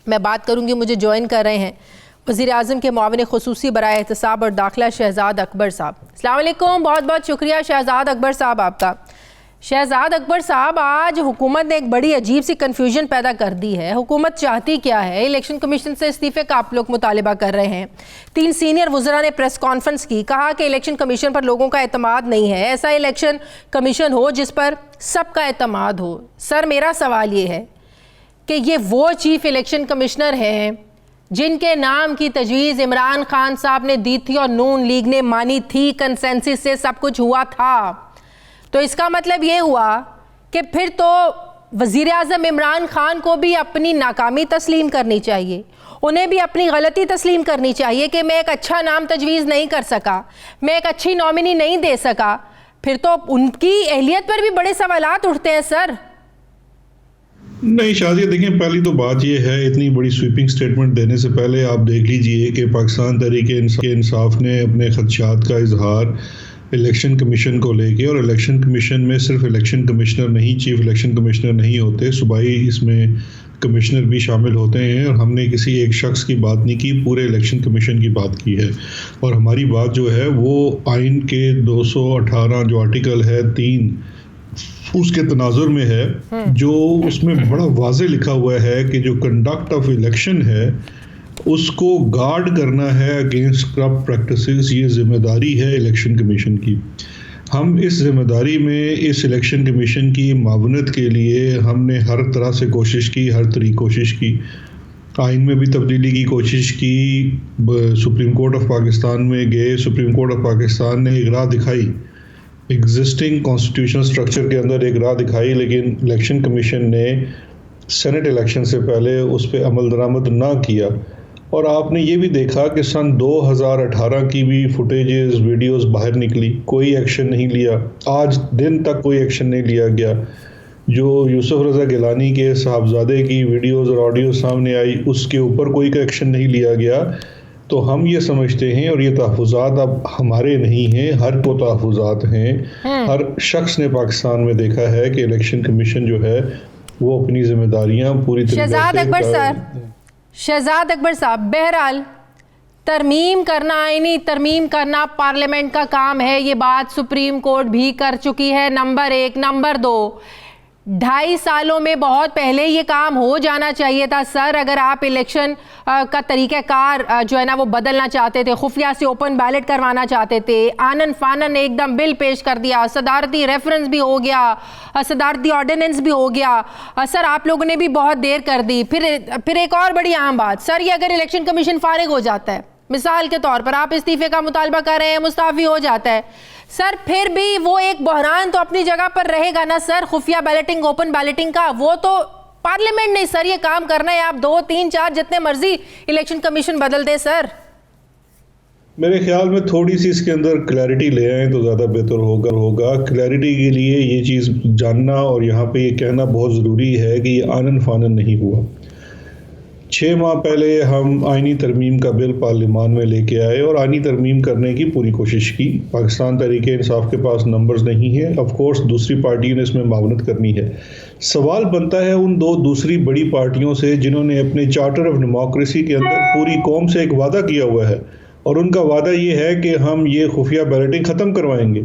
मैं बात करूँगी, मुझे ज्वाइन कर रहे हैं वज़ीर-ए-आज़म के मुआविन ख़ुसूसी बराए एहतसाब और दाखिला शहजाद अकबर साहब। अस्सलाम वालेकुम, बहुत बहुत शुक्रिया शहजाद अकबर साहब आपका। शहजाद अकबर साहब, आज हुकूमत ने एक बड़ी अजीब सी कन्फ्यूजन पैदा कर दी है। हुकूमत चाहती क्या है? इलेक्शन कमीशन से इस्तीफ़े का आप लोग मुतालिबा कर रहे हैं। 3 सीनियर वज़रा ने प्रेस कॉन्फ्रेंस की, कहा कि इलेक्शन कमीशन पर लोगों का एतमाद नहीं है, ऐसा इलेक्शन कमीशन हो जिस पर सबका एतमाद हो। सर, मेरा सवाल ये है कि ये वो चीफ इलेक्शन कमिश्नर हैं जिनके नाम की तजवीज़ इमरान खान साहब ने दी थी और नून लीग ने मानी थी, कंसेंसस से सब कुछ हुआ था। तो इसका मतलब ये हुआ कि फिर तो वज़ीर-ए-आज़म इमरान खान को भी अपनी नाकामी तस्लीम करनी चाहिए, उन्हें भी अपनी गलती तस्लीम करनी चाहिए कि मैं एक अच्छा नाम तजवीज़ नहीं कर सका, मैं एक अच्छी नॉमिनी नहीं दे सका। फिर तो उनकी अहलियत पर भी बड़े सवालात उठते हैं सर। नहीं शाजिया, देखिए पहली तो बात यह है, इतनी बड़ी स्वीपिंग स्टेटमेंट देने से पहले आप देख लीजिए कि पाकिस्तान तहरीक इंसाफ ने अपने खदशात का इजहार इलेक्शन कमीशन को लेके, और इलेक्शन कमीशन में सिर्फ इलेक्शन कमिश्नर नहीं, चीफ इलेक्शन कमिश्नर नहीं होते, सूबाई इसमें कमिश्नर भी शामिल होते हैं। और हमने किसी एक शख्स की बात नहीं की, पूरे इलेक्शन कमीशन की बात की है। और हमारी बात जो है वो आइन के 218 जो आर्टिकल है 3 उसके तनाजुर में है, जो उसमें बड़ा वाज़े लिखा हुआ है कि जो कंडक्ट ऑफ इलेक्शन है उसको गार्ड करना है अगेंस्ट करप्ट प्रैक्टिसेस। ये जिम्मेदारी है इलेक्शन कमीशन की। हम इस जिम्मेदारी में इस इलेक्शन कमीशन की मावनत के लिए हमने हर तरह से कोशिश की, हर तरीके कोशिश की। आइन में भी तब्दीली की कोशिश की, सुप्रीम कोर्ट ऑफ पाकिस्तान में गए, सुप्रीम कोर्ट ऑफ पाकिस्तान ने एक राह दिखाई, एग्जिस्टिंग कॉन्स्टिट्यूशन स्ट्रक्चर के अंदर एक राह दिखाई, लेकिन इलेक्शन कमीशन ने सेनेट इलेक्शन से पहले उस पर अमल दरामद ना किया। और आपने ये भी देखा कि सन 2018 की भी फुटेजेस, वीडियोस बाहर निकली, कोई एक्शन नहीं लिया, आज दिन तक कोई एक्शन नहीं लिया गया। जो यूसुफ रज़ा गिलानी के साहबजादे की वीडियोस और ऑडियो सामने आई, उसके ऊपर कोई एक्शन नहीं लिया गया। तो हम ये समझते हैं, और ये तहफ़्फ़ुज़ात अब हमारे नहीं हैं, हर को तहफ़्फ़ुज़ात हैं, हर शख्स ने पाकिस्तान में देखा है कि इलेक्शन कमीशन जो है वो अपनी जिम्मेदारियाँ पूरी तरीके से। शहजाद अकबर साहब, बहरहाल तरमीम करना, आईनी तरमीम करना पार्लियामेंट का काम है, ये बात सुप्रीम कोर्ट भी कर चुकी है, नंबर 1। नंबर 2, 2.5 सालों में बहुत पहले ये काम हो जाना चाहिए था सर। अगर आप इलेक्शन का तरीक़ाकार जो है ना वो बदलना चाहते थे, खुफिया से ओपन बैलेट करवाना चाहते थे, आनन फानन एकदम बिल पेश कर दिया, सदारती रेफरेंस भी हो गया, सदारती ऑर्डिनेंस भी हो गया, सर आप लोगों ने भी बहुत देर कर दी। फिर एक और बड़ी अहम बात सर, ये अगर इलेक्शन कमीशन फारिग हो जाता है, मिसाल के तौर पर आप इस्तीफे का मुतालबा कर रहे हैं, मुस्ताफ़ी हो जाता है सर, फिर भी वो एक बहरान तो अपनी जगह पर रहेगा ना सर। खुफिया बैलेटिंग, ओपन बैलेटिंग का वो तो पार्लियामेंट ने सर ये काम करना है। आप 2, 3, 4 जितने मर्जी इलेक्शन कमीशन बदल दे सर। मेरे ख्याल में थोड़ी सी इसके अंदर क्लैरिटी ले आए तो ज़्यादा बेहतर होगा। क्लैरिटी के लिए ये चीज़ जानना और यहाँ पे ये कहना बहुत ज़रूरी है कि ये आनन फानन नहीं हुआ। 6 माह पहले हम आइनी तरमीम का बिल पार्लियामान में लेके आए और आइनी तरमीम करने की पूरी कोशिश की। पाकिस्तान तहरीक इंसाफ के पास नंबर्स नहीं है, ऑफ कोर्स दूसरी पार्टियों ने इसमें मावनत करनी है। सवाल बनता है उन 2 दूसरी बड़ी पार्टियों से जिन्होंने अपने चार्टर ऑफ डेमोक्रेसी के अंदर पूरी कौम से एक वादा किया हुआ है, और उनका वादा ये है कि हम ये खुफिया बैलेटिंग ख़त्म करवाएंगे।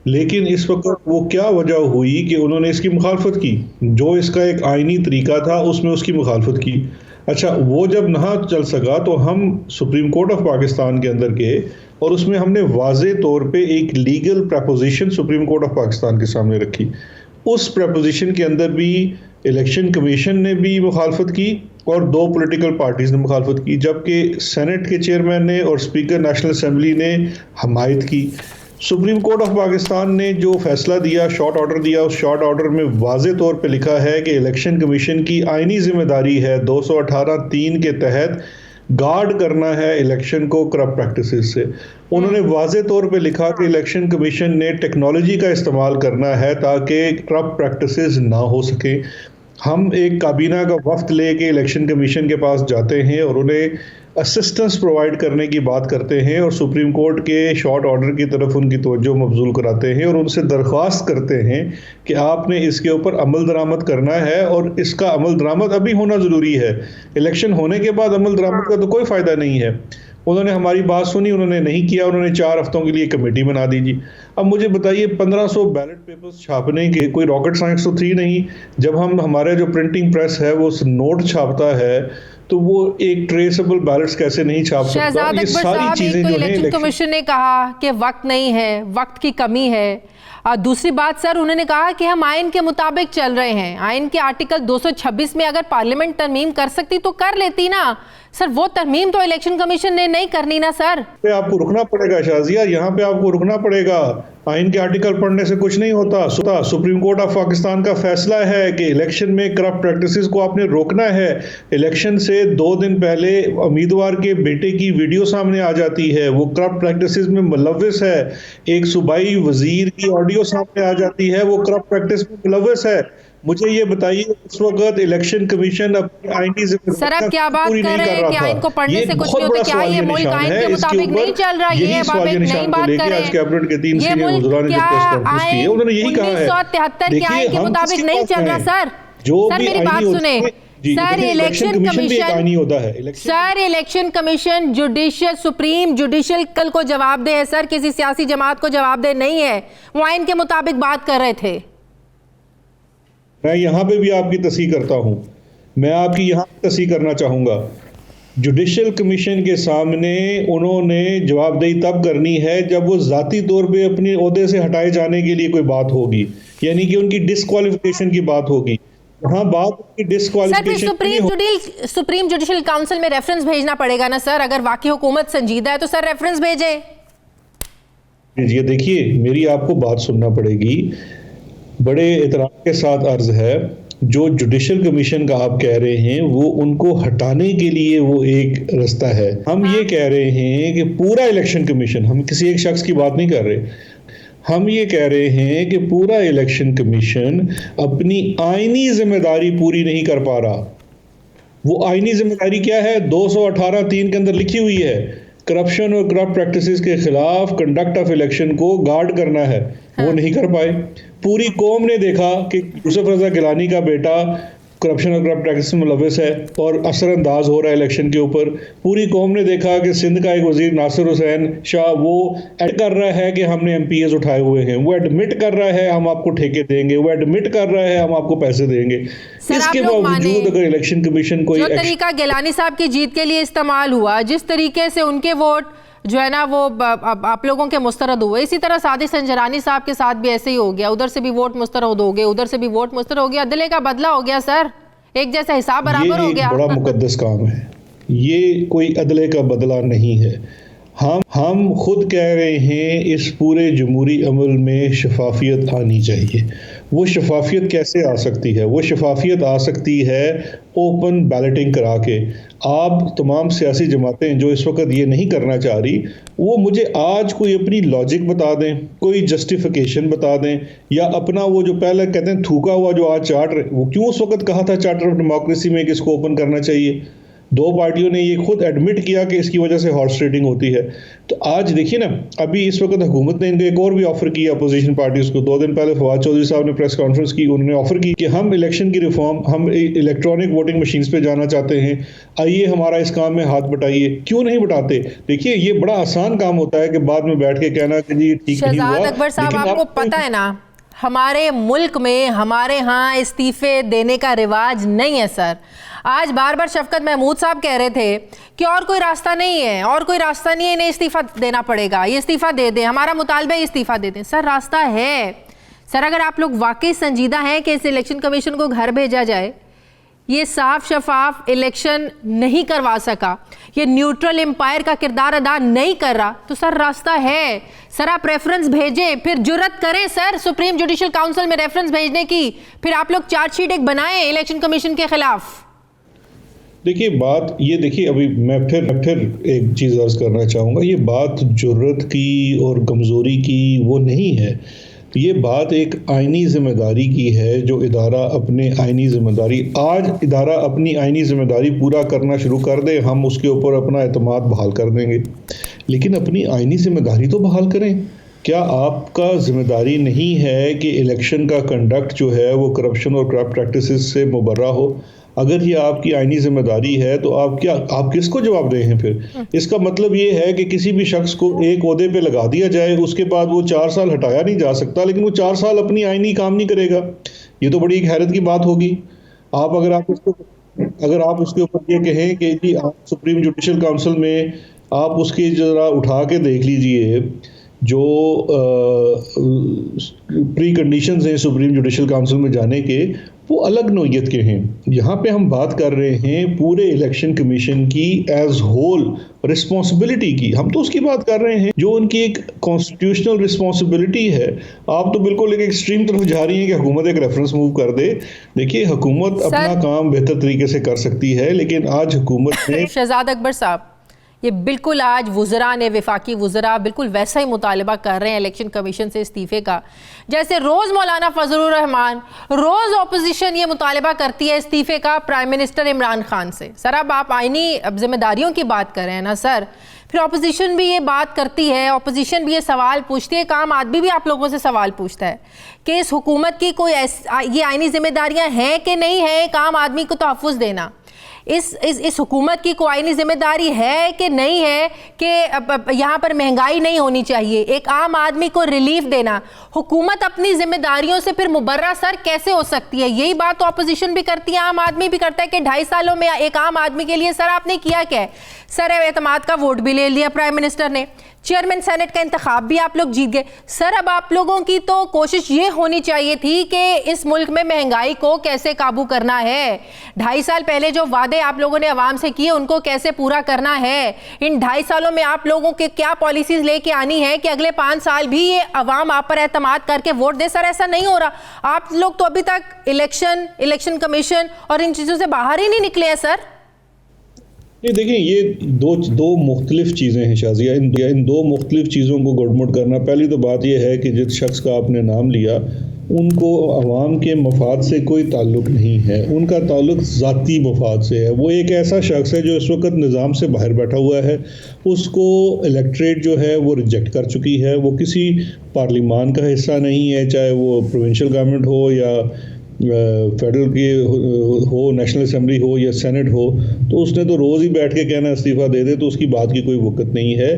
लेकिन इस वक्त वो क्या वजह हुई कि उन्होंने इसकी मुखालफत की, जो इसका एक आइनी तरीका था उसमें उसकी मुखालफत की। अच्छा, वो जब ना चल सका तो हम सुप्रीम कोर्ट ऑफ पाकिस्तान के अंदर गए और उसमें हमने वाज़े तौर पे एक legal preposition supreme court of Pakistan के सामने रखी। उस प्रपोजिशन के अंदर भी इलेक्शन कमीशन ने भी मुखालफत की और 2 पॉलिटिकल पार्टीज़ ने मुखालफत की, जबकि सेनेट के चेयरमैन ने और स्पीकर नेशनल असम्बली ने हमायत की। सुप्रीम कोर्ट ऑफ पाकिस्तान ने जो फैसला दिया, शॉर्ट ऑर्डर दिया, उस शॉर्ट ऑर्डर में वाज़े तौर पे लिखा है कि इलेक्शन कमीशन की आइनी जिम्मेदारी है 218(3) के तहत गार्ड करना है इलेक्शन को करप्ट प्रैक्टिसेस से। उन्होंने वाज़े तौर पे लिखा कि इलेक्शन कमीशन ने टेक्नोलॉजी का इस्तेमाल करना है ताकि करप्ट प्रैक्टिसेस ना हो सके। हम एक काबीना का वफ्द लेके इलेक्शन कमीशन के पास जाते हैं और उन्हें असिस्टेंस प्रोवाइड करने की बात करते हैं और सुप्रीम कोर्ट के शॉर्ट ऑर्डर की तरफ उनकी तवज्जो मबजूल कराते हैं और उनसे दरख्वास्त करते हैं कि आपने इसके ऊपर अमल दरामद करना है और इसका अमल दरामद अभी होना ज़रूरी है। इलेक्शन होने के बाद अमल दरामद का तो कोई फ़ायदा नहीं है। उन्होंने हमारी बात सुनी, उन्होंने नहीं किया, उन्होंने 4 हफ्तों के लिए कमेटी बना दी जी। अब मुझे बताइए 1500 बैलेट पेपर्स छापने के कोई रॉकेट साइंस तो थी नहीं। जब हमारे जो प्रिंटिंग प्रेस है वो नोट छापता है तो वो एक ट्रेसेबल बैलेट्स कैसे नहीं छाप सकता। शहजाद ये अकबर सारी साहब, चीजें एक तो जो हैं इलेक्शन कमीशन ने कहा कि वक्त नहीं है, वक्त की कमी है। दूसरी बात सर, उन्होंने कहा कि हम आइन के मुताबिक चल रहे हैं। आइन के आर्टिकल 226 में अगर पार्लियामेंट तरमीम कर सकती तो कर लेती ना सर। वो तरमीम तो इलेक्शन कमीशन ने नहीं करनी ना सर। पे आपको रुकना पड़ेगा शाजिया, यहाँ पे आपको रुकना पड़ेगा। आइन के आर्टिकल पढ़ने से कुछ नहीं होता। सुप्रीम कोर्ट ऑफ पाकिस्तान का फैसला है कि इलेक्शन में करप्ट प्रैक्टिसेस को आपने रोकना है। इलेक्शन से 2 दिन पहले उम्मीदवार के बेटे की वीडियो सामने आ जाती है, वो करप्ट प्रैक्टिसेस में मुलव्विस है। एक सूबाई वजीर की ऑडियो सामने आ जाती है, वो करप्ट प्रैक्टिस में मुलव्विस है। मुझे ये बताइए उस वक्त इलेक्शन कमीशन अपनी आईनी सर, आप क्या बात कर रहे हैं कि आइन को पढ़ने से कुछ नहीं होता? क्या ये मुल्क आइन के मुताबिक नहीं चल रहा? ये आप एक नई बात कर रहे हैं। कैबिनेट के 3 सीनियर वज़रान ने प्रेस कॉन्फ्रेंस की है, उन्होंने यही कहा है 1973 के आइन के मुताबिक नहीं चल रहा सर। सर मेरी बात सुने सर, इलेक्शन कमीशन होता है sir, election commission judicial supreme judicial कल को जवाबदेह है सर, किसी सियासी जमात को जवाबदेह नहीं है। वो आइन के मुताबिक बात कर रहे थे। मैं यहाँ पे भी आपकी तस्दीक करता हूँ, मैं आपकी यहाँ तस्दीक करना चाहूँगा। जुडिशियल कमीशन के सामने उन्होंने जवाबदेही तब करनी है जब वो ज़ाती तौर पे अपने ओहदे से हटाए जाने के लिए कोई बात होगी, यानी कि उनकी डिस्क्वालिफिकेशन की बात होगी। हाँ, बात की डिस्क्वालिफिकेशन सुप्रीम जुडिशियल काउंसिल में रेफरेंस भेजना पड़ेगा ना सर। अगर वाकई हुकूमत संजीदा है तो सर रेफरेंस भेजे। ये देखिए, मेरी आपको बात सुनना पड़ेगी। बड़े एतराम के साथ अर्ज है, जो जुडिशियल कमीशन का आप कह रहे हैं वो उनको हटाने के लिए वो एक रास्ता है। हम ये कह रहे हैं कि पूरा इलेक्शन कमीशन, हम किसी एक शख्स की बात नहीं कर रहे, हम ये कह रहे हैं कि पूरा इलेक्शन कमीशन अपनी आईनी जिम्मेदारी पूरी नहीं कर पा रहा। वो आईनी जिम्मेदारी क्या है? 218(3) के अंदर लिखी हुई है, करप्शन और करप्ट प्रैक्टिसेस के खिलाफ कंडक्ट ऑफ इलेक्शन को गार्ड करना है। वो नहीं कर पाए। पूरी कौम ने देखा कि यूसुफ रजा गिलानी का बेटा करप्शन और करप्ट प्रैक्टिस में मुलव्विस है और असरअंदाज हो रहा है इलेक्शन के ऊपर। पूरी कौम ने देखा कि सिंध का एक वजीर नासिर हुसैन शाह वो एड कर रहा है कि हमने MPAs उठाए हुए हैं, वो एडमिट कर रहा है हम आपको ठेके देंगे, वो एडमिट कर रहा है हम आपको पैसे देंगे। इसके बावजूद अगर इलेक्शन कमीशन कोई तरीका गिलानी साहब की जीत के लिए इस्तेमाल हुआ, जिस तरीके से उनके वोट जो है ना वो आप लोगों के मुस्तरद हुए, इसी तरह सादिक संजरानी साहब के साथ भी ऐसे ही हो गया। उधर से भी वोट मुस्तरद हो गए, उधर से भी वोट मुस्तरद हो गया। अदले का बदला हो गया सर, एक जैसा हिसाब बराबर हो गया। बड़ा मुकद्दस काम है ये, कोई अदले का बदला नहीं है। हम खुद कह रहे हैं इस पूरे जमहूरी अमल में शफाफियत आनी चाहिए। वो शफाफियत कैसे आ सकती है? वो शफाफियत आ सकती है ओपन बैलेटिंग करा के। आप तमाम सियासी जमातें जो इस वक्त ये नहीं करना चाह रही, वो मुझे आज कोई अपनी लॉजिक बता दें, कोई जस्टिफिकेशन बता दें, या अपना वो जो पहले कहते हैं थूका हुआ जो आज चार्ट रहे, वो क्यों उस वक्त कहा था चार्टर ऑफ डेमोक्रेसी में कि इसको ओपन करना चाहिए। 2 पार्टियों ने ये खुद एडमिट किया कि इसकी वजह से हॉर्स ट्रेडिंग होती है। तो आज देखिए ना, अभी इस वक्त हुकूमत ने इनको एक और भी ऑफर किया अपोजिशन पार्टीज को। 2 दिन पहले फवाद चौधरी साहब ने प्रेस कॉन्फ्रेंस की, उन्होंने ऑफर की कि हम इलेक्शन की रिफॉर्म, हम इलेक्ट्रॉनिक वोटिंग मशीन्स पे जाना चाहते हैं, आइए हमारा इस काम में हाथ बटाइए। क्यों नहीं बटाते? देखिए ये बड़ा आसान काम होता है कि बाद में बैठ के कहना कि जी ठीक नहीं हुआ। शहजाद अकबर साहब, आपको पता है ना, हमारे मुल्क में हमारे यहाँ इस्तीफे देने का रिवाज नहीं है सर। आज बार बार शफकत महमूद साहब कह रहे थे कि और कोई रास्ता नहीं है, और कोई रास्ता नहीं है, इन्हें इस्तीफा देना पड़ेगा, ये इस्तीफा दे दें, हमारा मुतालबा है इस्तीफा दे दें। सर रास्ता है सर, अगर आप लोग वाकई संजीदा हैं कि इस इलेक्शन कमीशन को घर भेजा जाए, ये साफ शफाफ इलेक्शन नहीं करवा सका, ये न्यूट्रल एम्पायर का किरदार अदा नहीं कर रहा, तो सर रास्ता है सर, आप रेफरेंस भेजें, फिर जुर्रत करें सर सुप्रीम जुडिशियल काउंसिल में रेफरेंस भेजने की, फिर आप लोग चार्जशीट एक बनाएं इलेक्शन कमीशन के खिलाफ। देखिए बात ये, देखिए अभी मैं फिर एक चीज़ अर्ज करना चाहूँगा, ये बात जुर्रत की और कमज़ोरी की वो नहीं है। ये बात एक आइनी ज़िम्मेदारी की है जो इदारा अपने आइनी ज़िम्मेदारी आज इदारा अपनी आइनी ज़िम्मेदारी पूरा करना शुरू कर दे, हम उसके ऊपर अपना एतमाद बहाल कर देंगे। लेकिन अपनी आइनी ज़िम्मेदारी तो बहाल करें। क्या आपका ज़िम्मेदारी नहीं है कि इलेक्शन का कंडक्ट जो है वो करप्शन और करप्ट प्रैक्टिसेस से मुबर्रा हो? अगर ये आपकी आइनी ज़िम्मेदारी है तो आप किसको जवाब दें हैं फिर? इसका मतलब ये है कि किसी भी शख्स को एक ओहदे पे लगा दिया जाए, उसके बाद वो 4 साल हटाया नहीं जा सकता, लेकिन वो 4 साल अपनी आइनी काम नहीं करेगा। ये तो बड़ी एक हैरत की बात होगी। अगर आप उसके ऊपर ये कहें कि जी आप सुप्रीम जुडिशल काउंसिल में आप उसकी ज़रा उठा के देख लीजिए जो प्री कंडीशंस हैं सुप्रीम जुडिशल काउंसिल में जाने के, वो अलग नौइयत के हैं। यहाँ पे हम बात कर रहे हैं पूरे इलेक्शन कमीशन की एज होल रिस्पॉन्सिबिलिटी की। हम तो उसकी बात कर रहे हैं जो उनकी एक कॉन्स्टिट्यूशनल रिस्पॉन्सिबिलिटी है। आप तो बिल्कुल एक एक्सट्रीम तरफ जा रही हैं कि हुकूमत एक रेफरेंस मूव कर दे। देखिए, हुकूमत अपना काम बेहतर तरीके से कर सकती है, लेकिन आज हुकूमत ने शहजाद अकबर साहब, ये बिल्कुल आज वुज़रा ने, वफाकी वुज़रा बिल्कुल वैसा ही मुतालबा कर रहे हैं इलेक्शन कमीशन से इस्तीफ़े का, जैसे रोज़ मौलाना फजलुर रहमान, रोज़ अपोजिशन ये मुतालबा करती है इस्तीफ़े का प्राइम मिनिस्टर इमरान खान से। सर, अब आप आइनी जिम्मेदारियों की बात कर रहे हैं ना सर, फिर अपोजिशन भी ये बात करती है, अपोजिशन भी ये सवाल पूछती है, एक आम आदमी भी आप लोगों से सवाल पूछता है कि इस हुकूमत की कोई ये आइनी जिम्मेदारियाँ हैं कि नहीं है एक आम आदमी को तहफ़्फ़ुज़ देना। इस हुकूमत की कोई आईनी जिम्मेदारी है कि नहीं है कि यहाँ पर महंगाई नहीं होनी चाहिए, एक आम आदमी को रिलीफ देना। हुकूमत अपनी जिम्मेदारियों से फिर मुबर्रा सर कैसे हो सकती है? यही बात तो अपोजिशन भी करती है, आम आदमी भी करता है कि 2.5 सालों में एक आम आदमी के लिए सर आपने किया क्या है? सर, एतमाद का वोट भी ले लिया प्राइम मिनिस्टर ने, चेयरमैन सेनेट का इंतखाब भी आप लोग जीत गए। सर, अब आप लोगों की तो कोशिश ये होनी चाहिए थी कि इस मुल्क में महंगाई को कैसे काबू करना है, 2.5 साल पहले जो वादे आप लोगों ने अवाम से किए उनको कैसे पूरा करना है। इन 2.5 सालों में आप लोगों के क्या पॉलिसीज लेके आनी है कि अगले 5 साल भी ये अवाम आप पर एतमाद करके वोट दे। सर, ऐसा नहीं हो रहा। आप लोग तो अभी तक इलेक्शन कमीशन और इन चीज़ों से बाहर ही नहीं निकले हैं सर। नहीं, देखिए, ये दो मुख्तलिफ चीज़ें हैं शाजिया। इन दो मुख्तलिफ चीज़ों को गुडमुट करना, पहली तो बात यह है कि जिस शख्स का आपने नाम लिया उनको अवाम के मफाद से कोई ताल्लुक़ नहीं है, उनका ताल्लुक़ ज़ाती मफाद से है। वो एक ऐसा शख्स है जो इस वक्त निज़ाम से बाहर बैठा हुआ है, उसको इलेक्ट्रेट जो है वो रिजेक्ट कर चुकी है, वो किसी पार्लिमान का हिस्सा नहीं है, चाहे वो प्रोविंशियल गवर्नमेंट हो या फेडरल की हो, नेशनल असेंबली हो या सेनेट हो। तो उसने तो रोज़ ही बैठ के कहना इस्तीफ़ा दे दे, तो उसकी बात की कोई वक़्त नहीं है।